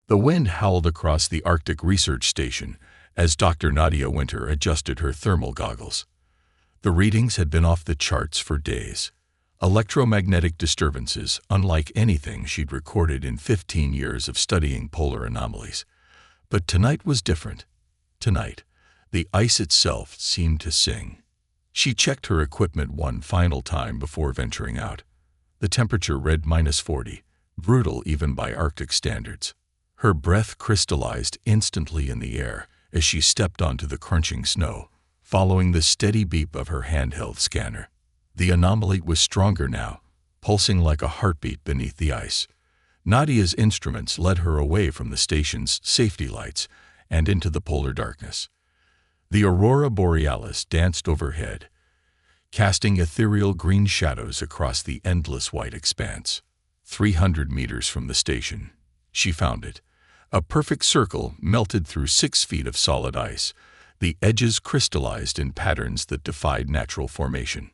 The wind howled across the Arctic Research Station as Dr. Nadia Winter adjusted her thermal goggles. The readings had been off the charts for days. Electromagnetic disturbances unlike anything she'd recorded in 15 years of studying polar anomalies. But tonight was different. Tonight, the ice itself seemed to sing. She checked her equipment one final time before venturing out. The temperature read -40, brutal even by Arctic standards. Her breath crystallized instantly in the air as she stepped onto the crunching snow, following the steady beep of her handheld scanner. The anomaly was stronger now, pulsing like a heartbeat beneath the ice. Nadia's instruments led her away from the station's safety lights and into the polar darkness. The aurora borealis danced overhead, casting ethereal green shadows across the endless white expanse. 300 meters from the station, she found it. A perfect circle melted through 6 feet of solid ice, the edges crystallized in patterns that defied natural formation.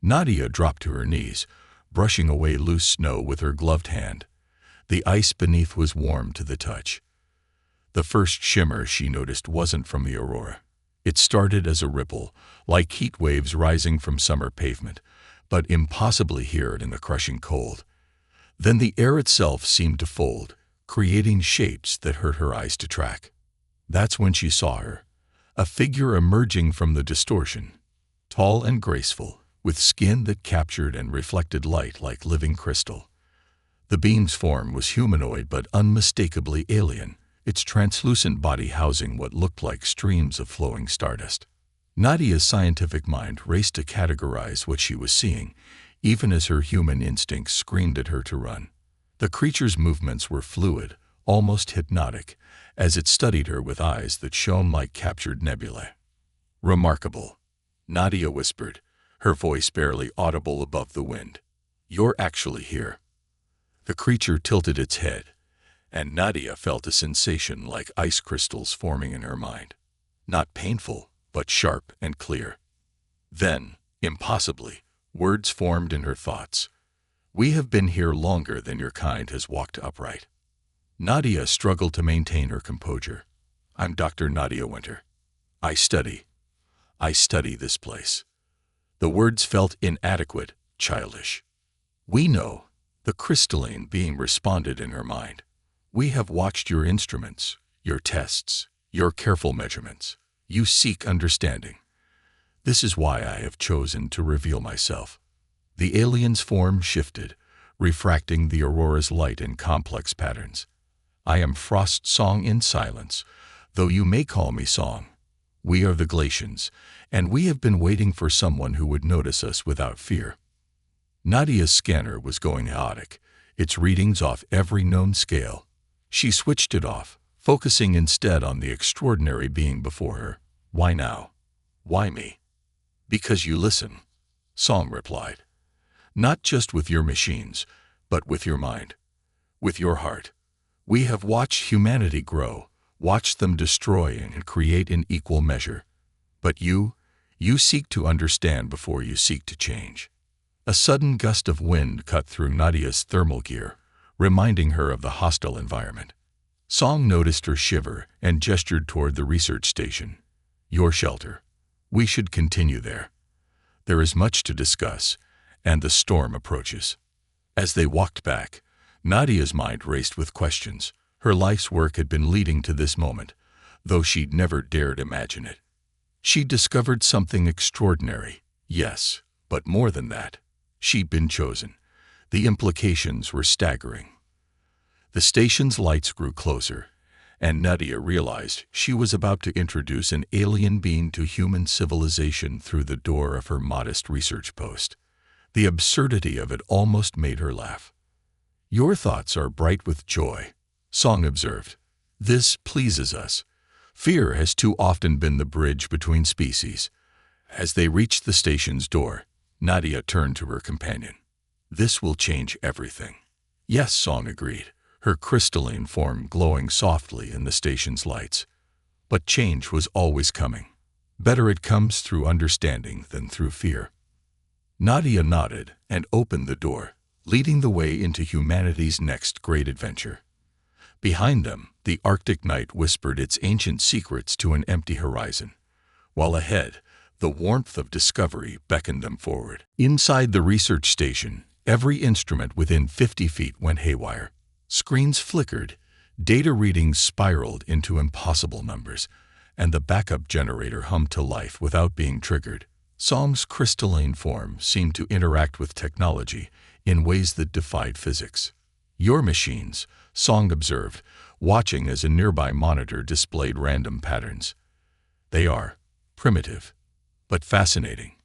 Nadia dropped to her knees, brushing away loose snow with her gloved hand. The ice beneath was warm to the touch. The first shimmer she noticed wasn't from the aurora. It started as a ripple, like heat waves rising from summer pavement, but impossibly heard in the crushing cold. Then the air itself seemed to fold, creating shapes that hurt her eyes to track. That's when she saw her, a figure emerging from the distortion, tall and graceful, with skin that captured and reflected light like living crystal. The beam's form was humanoid but unmistakably alien, its translucent body housing what looked like streams of flowing stardust. Nadia's scientific mind raced to categorize what she was seeing, even as her human instincts screamed at her to run. The creature's movements were fluid, almost hypnotic, as it studied her with eyes that shone like captured nebulae. "Remarkable," Nadia whispered, her voice barely audible above the wind. "You're actually here." The creature tilted its head, and Nadia felt a sensation like ice crystals forming in her mind. Not painful, but sharp and clear. Then, impossibly, words formed in her thoughts. "We have been here longer than your kind has walked upright." Nadia struggled to maintain her composure. "I'm Dr. Nadia Winter. I study this place." The words felt inadequate, childish. "We know," the crystalline being responded in her mind. "We have watched your instruments, your tests, your careful measurements. You seek understanding. This is why I have chosen to reveal myself." The alien's form shifted, refracting the aurora's light in complex patterns. "I am Frost Song in silence, though you may call me Song. We are the Glacians, and we have been waiting for someone who would notice us without fear." Nadia's scanner was going chaotic, its readings off every known scale. She switched it off, focusing instead on the extraordinary being before her. "Why now? Why me?" "Because you listen," Song replied. "Not just with your machines, but with your mind, with your heart. We have watched humanity grow, watched them destroy and create in equal measure. But you seek to understand before you seek to change." A sudden gust of wind cut through Nadia's thermal gear, reminding her of the hostile environment. Song noticed her shiver and gestured toward the research station. "Your shelter. We should continue there. There is much to discuss, and the storm approaches." As they walked back, Nadia's mind raced with questions. Her life's work had been leading to this moment, though she'd never dared imagine it. She'd discovered something extraordinary, yes, but more than that. She'd been chosen. The implications were staggering. The station's lights grew closer, and Nadia realized she was about to introduce an alien being to human civilization through the door of her modest research post. The absurdity of it almost made her laugh. "Your thoughts are bright with joy," Song observed. "This pleases us. Fear has too often been the bridge between species." As they reached the station's door, Nadia turned to her companion. "This will change everything." "Yes," Song agreed, her crystalline form glowing softly in the station's lights. "But change was always coming. Better it comes through understanding than through fear." Nadia nodded and opened the door, leading the way into humanity's next great adventure. Behind them, the Arctic night whispered its ancient secrets to an empty horizon, while ahead, the warmth of discovery beckoned them forward. Inside the research station, every instrument within 50 feet went haywire. Screens flickered, data readings spiraled into impossible numbers, and the backup generator hummed to life without being triggered. Song's crystalline form seemed to interact with technology in ways that defied physics. "Your machines," Song observed, watching as a nearby monitor displayed random patterns. "They are primitive, but fascinating."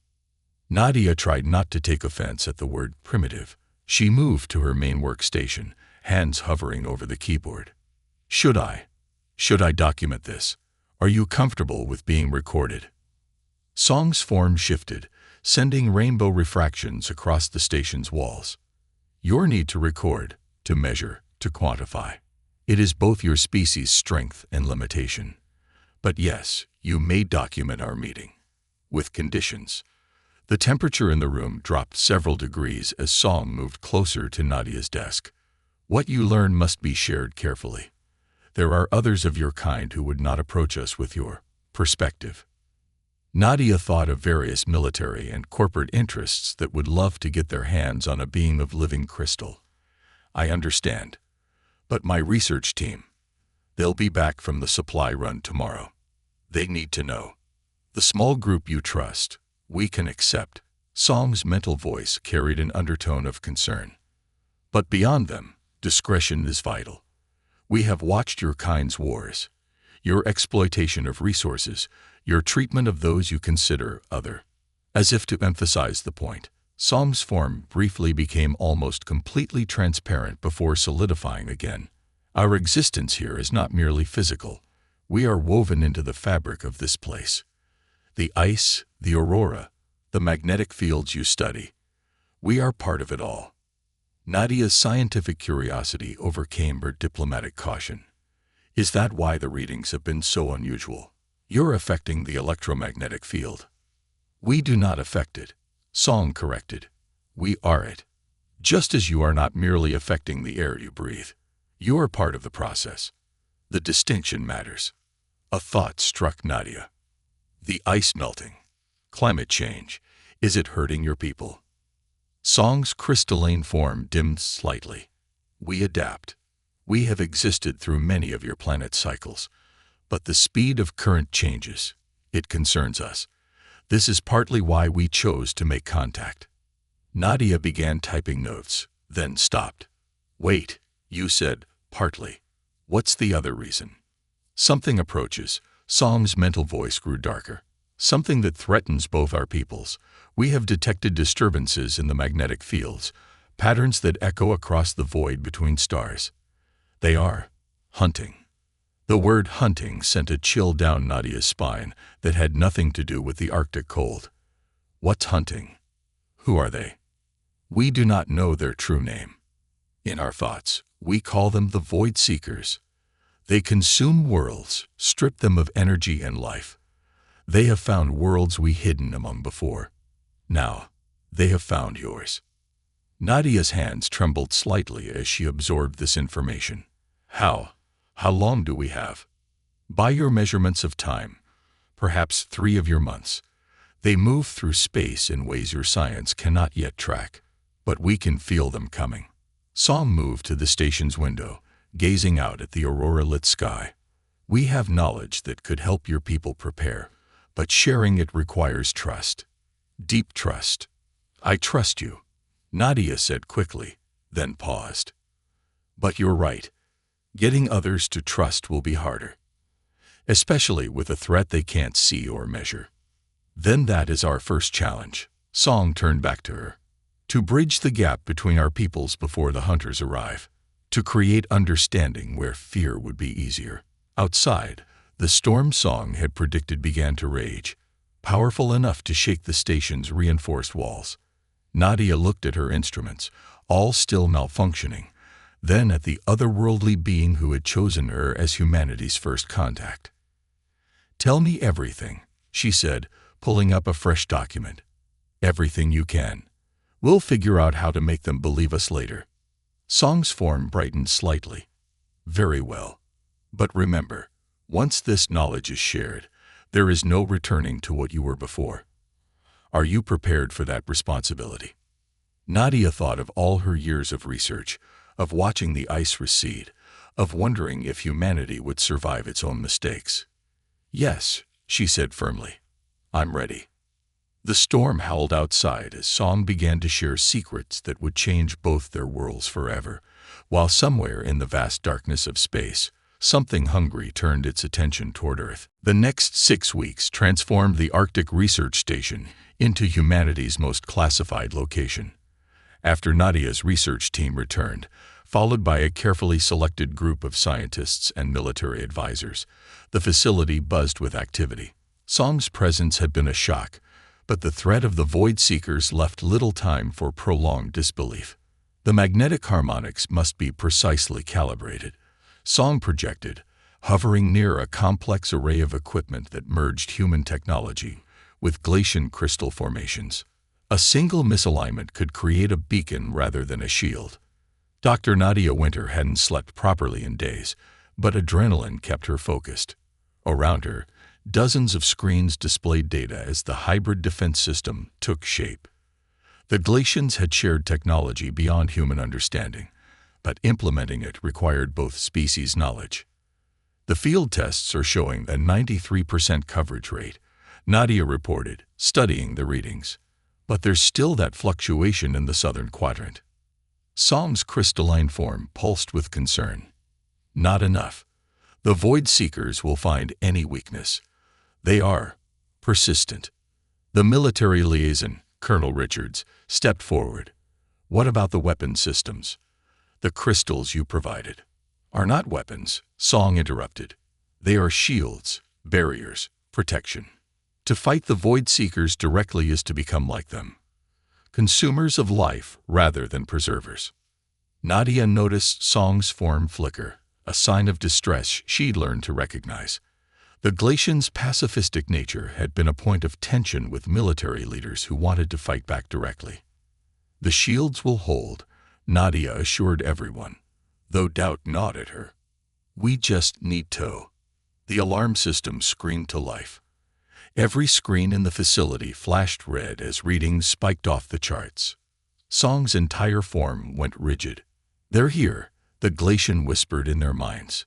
Nadia tried not to take offense at the word primitive. She moved to her main workstation, hands hovering over the keyboard. Should I document this? Are you comfortable with being recorded?" Song's form shifted, sending rainbow refractions across the station's walls. "Your need to record, to measure, to quantify. It is both your species' strength and limitation. But yes, you may document our meeting. With conditions." The temperature in the room dropped several degrees as Song moved closer to Nadia's desk. "What you learn must be shared carefully. There are others of your kind who would not approach us with your perspective." Nadia thought of various military and corporate interests that would love to get their hands on a being of living crystal. "I understand. But my research team, they'll be back from the supply run tomorrow. They need to know. The small group you trust, we can accept." Song's mental voice carried an undertone of concern. "But beyond them, discretion is vital. We have watched your kind's wars, your exploitation of resources, your treatment of those you consider other." As if to emphasize the point, Song's form briefly became almost completely transparent before solidifying again. "Our existence here is not merely physical. We are woven into the fabric of this place. The ice, the aurora, the magnetic fields you study. We are part of it all." Nadia's scientific curiosity overcame her diplomatic caution. "Is that why the readings have been so unusual? You're affecting the electromagnetic field." "We do not affect it," Song corrected. "We are it. Just as you are not merely affecting the air you breathe. You are part of the process. The distinction matters." A thought struck Nadia. "The ice melting. Climate change. Is it hurting your people?" Song's crystalline form dimmed slightly. "We adapt. We have existed through many of your planet's cycles. But the speed of current changes. It concerns us. This is partly why we chose to make contact." Nadia began typing notes, then stopped. "Wait, you said, partly. What's the other reason?" "Something approaches." Song's mental voice grew darker. "Something that threatens both our peoples. We have detected disturbances in the magnetic fields, patterns that echo across the void between stars. They are hunting." The word hunting sent a chill down Nadia's spine that had nothing to do with the Arctic cold. "What's hunting? Who are they?" "We do not know their true name. In our thoughts, we call them the Void Seekers. They consume worlds, strip them of energy and life. They have found worlds we hidden among before. Now, they have found yours." Nadia's hands trembled slightly as she absorbed this information. How long do we have?" "By your measurements of time, perhaps 3 of your months. They move through space in ways your science cannot yet track, but we can feel them coming." Song moved to the station's window, gazing out at the aurora-lit sky. "We have knowledge that could help your people prepare, but sharing it requires trust. Deep trust." "I trust you," Nadia said quickly, then paused. "But you're right. Getting others to trust will be harder, especially with a threat they can't see or measure." "Then that is our first challenge." Song turned back to her. "To bridge the gap between our peoples before the hunters arrive. To create understanding where fear would be easier." Outside, the storm Song had predicted began to rage, powerful enough to shake the station's reinforced walls. Nadia looked at her instruments, all still malfunctioning, then at the otherworldly being who had chosen her as humanity's first contact. "Tell me everything," she said, pulling up a fresh document. "Everything you can. We'll figure out how to make them believe us later." Song's form brightened slightly. Very well. But remember, once this knowledge is shared, there is no returning to what you were before. Are you prepared for that responsibility? Nadia thought of all her years of research, of watching the ice recede, of wondering if humanity would survive its own mistakes. Yes, she said firmly. I'm ready. The storm howled outside as Song began to share secrets that would change both their worlds forever, while somewhere in the vast darkness of space, something hungry turned its attention toward Earth. The next 6 weeks transformed the Arctic Research Station into humanity's most classified location. After Nadia's research team returned, followed by a carefully selected group of scientists and military advisors, the facility buzzed with activity. Song's presence had been a shock, but the threat of the Void Seekers left little time for prolonged disbelief. The magnetic harmonics must be precisely calibrated, Song projected, hovering near a complex array of equipment that merged human technology with glacial crystal formations. A single misalignment could create a beacon rather than a shield. Dr. Nadia Winter hadn't slept properly in days, but adrenaline kept her focused. Around her, dozens of screens displayed data as the hybrid defense system took shape. The Glacians had shared technology beyond human understanding, but implementing it required both species knowledge. The field tests are showing a 93% coverage rate, Nadia reported, studying the readings. But there's still that fluctuation in the southern quadrant. Song's crystalline form pulsed with concern. Not enough. The Void Seekers will find any weakness. They are persistent. The military liaison, Colonel Richards, stepped forward. What about the weapon systems? The crystals you provided are not weapons, Song interrupted. They are shields, barriers, protection. To fight the Void Seekers directly is to become like them. Consumers of life rather than preservers. Nadia noticed Song's form flicker, a sign of distress she'd learned to recognize. The Glacians' pacifistic nature had been a point of tension with military leaders who wanted to fight back directly. The shields will hold, Nadia assured everyone, though doubt gnawed at her. We just need to. The alarm system screamed to life. Every screen in the facility flashed red as readings spiked off the charts. Song's entire form went rigid. They're here, the Glacian whispered in their minds.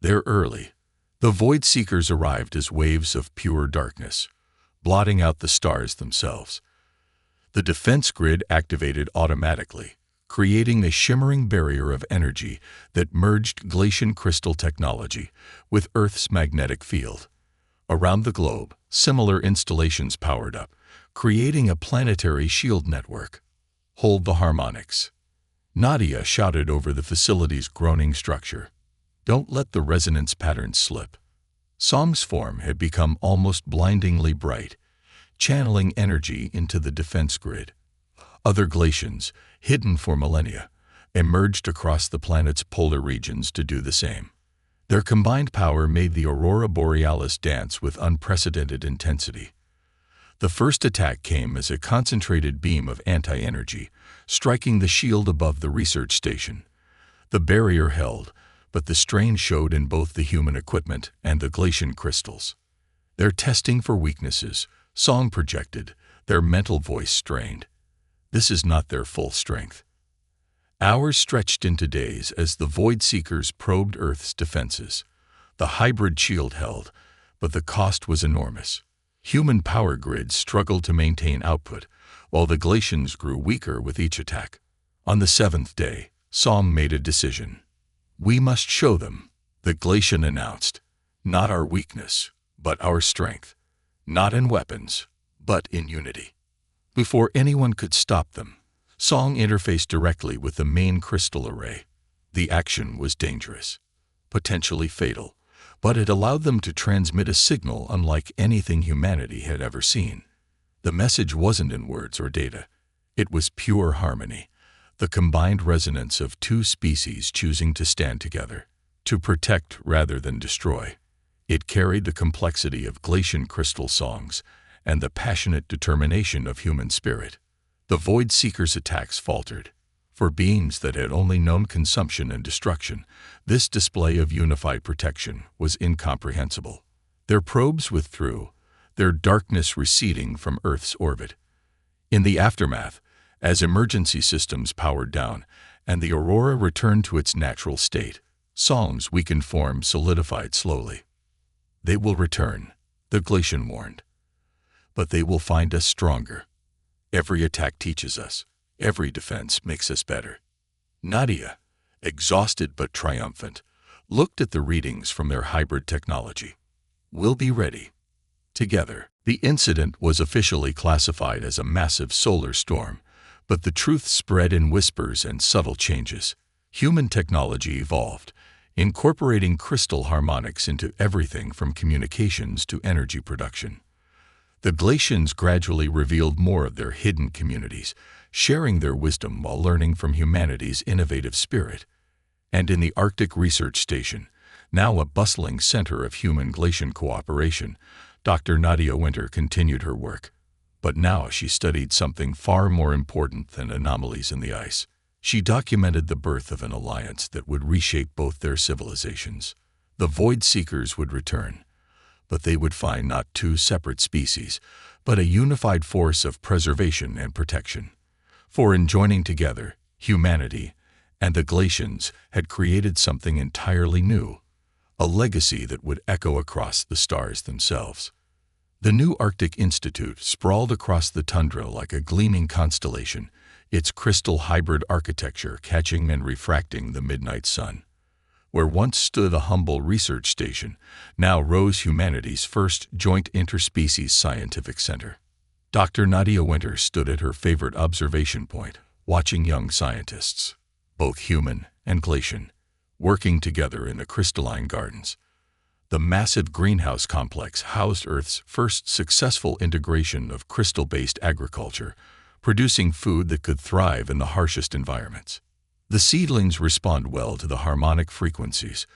They're early. The Void Seekers arrived as waves of pure darkness, blotting out the stars themselves. The defense grid activated automatically, creating a shimmering barrier of energy that merged glacial crystal technology with Earth's magnetic field. Around the globe, similar installations powered up, creating a planetary shield network. Hold the harmonics. Nadia shouted over the facility's groaning structure. Don't let the resonance patterns slip. Song's form had become almost blindingly bright, channeling energy into the defense grid. Other Glacians, hidden for millennia, emerged across the planet's polar regions to do the same. Their combined power made the aurora borealis dance with unprecedented intensity. The first attack came as a concentrated beam of anti-energy, striking the shield above the research station. The barrier held, but the strain showed in both the human equipment and the glacial crystals. They're testing for weaknesses, Song projected, their mental voice strained. This is not their full strength. Hours stretched into days as the Void Seekers probed Earth's defenses. The hybrid shield held, but the cost was enormous. Human power grids struggled to maintain output, while the Glacians grew weaker with each attack. On the 7th day, Song made a decision. We must show them, the Glacian announced. Not our weakness, but our strength. Not in weapons, but in unity. Before anyone could stop them, Song interfaced directly with the main crystal array. The action was dangerous, potentially fatal, but it allowed them to transmit a signal unlike anything humanity had ever seen. The message wasn't in words or data. It was pure harmony, the combined resonance of two species choosing to stand together, to protect rather than destroy. It carried the complexity of glacial crystal songs and the passionate determination of human spirit. The Void Seekers' attacks faltered. For beings that had only known consumption and destruction, this display of unified protection was incomprehensible. Their probes withdrew, their darkness receding from Earth's orbit. In the aftermath, as emergency systems powered down and the aurora returned to its natural state, Song's weakened form solidified slowly. "They will return," the Glacian warned. "But they will find us stronger. Every attack teaches us. Every defense makes us better." Nadia, exhausted but triumphant, looked at the readings from their hybrid technology. "We'll be ready." Together, the incident was officially classified as a massive solar storm, but the truth spread in whispers and subtle changes. Human technology evolved, incorporating crystal harmonics into everything from communications to energy production. The Glacians gradually revealed more of their hidden communities, sharing their wisdom while learning from humanity's innovative spirit. And in the Arctic Research Station, now a bustling center of human-Glacian cooperation, Dr. Nadia Winter continued her work. But now she studied something far more important than anomalies in the ice. She documented the birth of an alliance that would reshape both their civilizations. The Void Seekers would return, but they would find not two separate species, but a unified force of preservation and protection. For in joining together, humanity and the Glacians had created something entirely new, a legacy that would echo across the stars themselves. The new Arctic Institute sprawled across the tundra like a gleaming constellation, its crystal hybrid architecture catching and refracting the midnight sun. Where once stood a humble research station, now rose humanity's first joint interspecies scientific center. Dr. Nadia Winter stood at her favorite observation point, watching young scientists, both human and Glacian, working together in the crystalline gardens. The massive greenhouse complex housed Earth's first successful integration of crystal-based agriculture, producing food that could thrive in the harshest environments. The seedlings respond well to the harmonic frequencies.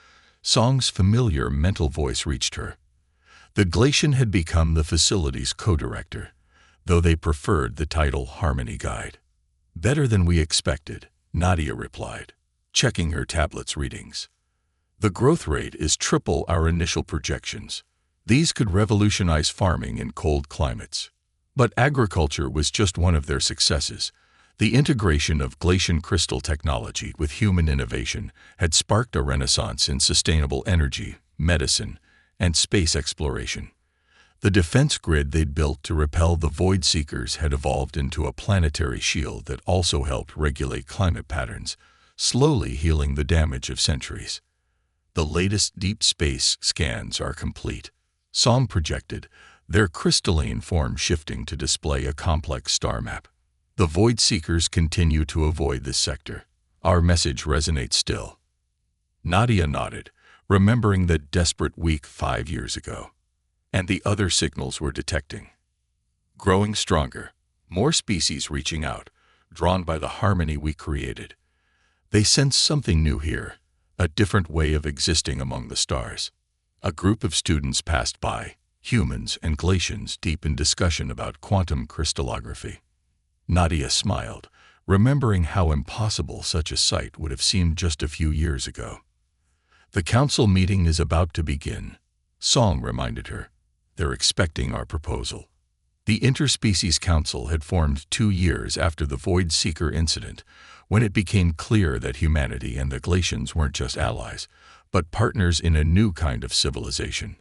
Song's familiar mental voice reached her. The Glacian had become the facility's co-director, though they preferred the title Harmony Guide. "Better than we expected," Nadia replied, checking her tablet's readings. "The growth rate is triple our initial projections. These could revolutionize farming in cold climates." But agriculture was just one of their successes. The integration of Glacian crystal technology with human innovation had sparked a renaissance in sustainable energy, medicine, and space exploration. The defense grid they'd built to repel the Void Seekers had evolved into a planetary shield that also helped regulate climate patterns, slowly healing the damage of centuries. "The latest deep space scans are complete," Song projected, their crystalline form shifting to display a complex star map. "The Void Seekers continue to avoid this sector. Our message resonates still." Nadia nodded, remembering that desperate week 5 years ago. And the other signals were detecting. Growing stronger, more species reaching out, drawn by the harmony we created. They sensed something new here, a different way of existing among the stars. A group of students passed by, humans and Glacians deep in discussion about quantum crystallography. Nadia smiled, remembering how impossible such a sight would have seemed just a few years ago. "The council meeting is about to begin," Song reminded her. "They're expecting our proposal." The Interspecies Council had formed 2 years after the Void Seeker incident, when it became clear that humanity and the Glacians weren't just allies, but partners in a new kind of civilization.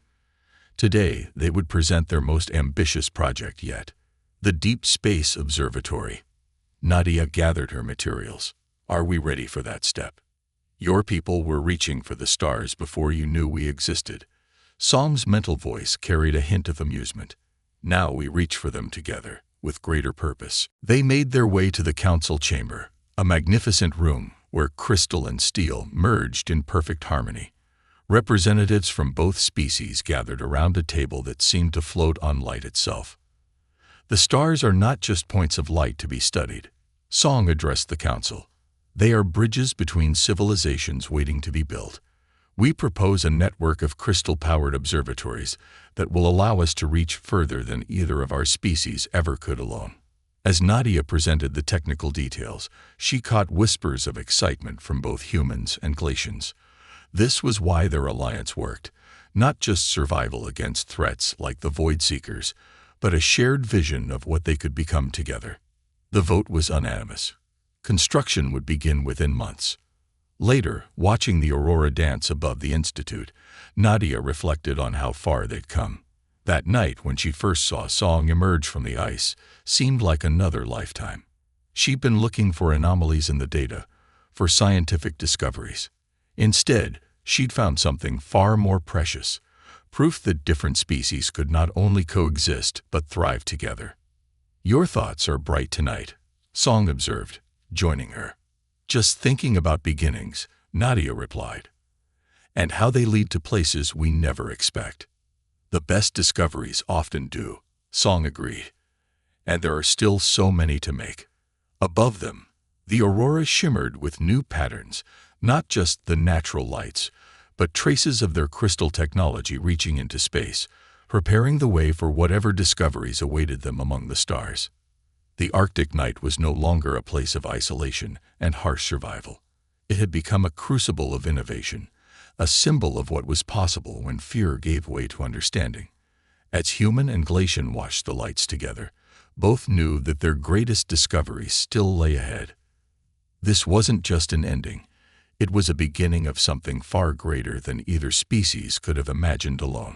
Today, they would present their most ambitious project yet, the Deep Space Observatory. Nadia gathered her materials. "Are we ready for that step? Your people were reaching for the stars before you knew we existed." Song's mental voice carried a hint of amusement. "Now we reach for them together, with greater purpose." They made their way to the council chamber, a magnificent room where crystal and steel merged in perfect harmony. Representatives from both species gathered around a table that seemed to float on light itself. "The stars are not just points of light to be studied," Song addressed the council. "They are bridges between civilizations waiting to be built. We propose a network of crystal-powered observatories that will allow us to reach further than either of our species ever could alone." As Nadia presented the technical details, she caught whispers of excitement from both humans and Glacians. This was why their alliance worked, not just survival against threats like the Void Seekers, but a shared vision of what they could become together. The vote was unanimous. Construction would begin within months. Later, watching the aurora dance above the Institute, Nadia reflected on how far they'd come. That night, when she first saw Song emerge from the ice, seemed like another lifetime. She'd been looking for anomalies in the data, for scientific discoveries. Instead, she'd found something far more precious, proof that different species could not only coexist but thrive together. "Your thoughts are bright tonight," Song observed, joining her. "Just thinking about beginnings," Nadia replied, "and how they lead to places we never expect." "The best discoveries often do," Song agreed, "and there are still so many to make." Above them, the aurora shimmered with new patterns, not just the natural lights, but traces of their crystal technology reaching into space, preparing the way for whatever discoveries awaited them among the stars. The Arctic night was no longer a place of isolation and harsh survival. It had become a crucible of innovation, a symbol of what was possible when fear gave way to understanding. As Human and Glacian watched the lights together, both knew that their greatest discoveries still lay ahead. This wasn't just an ending. It was a beginning of something far greater than either species could have imagined alone.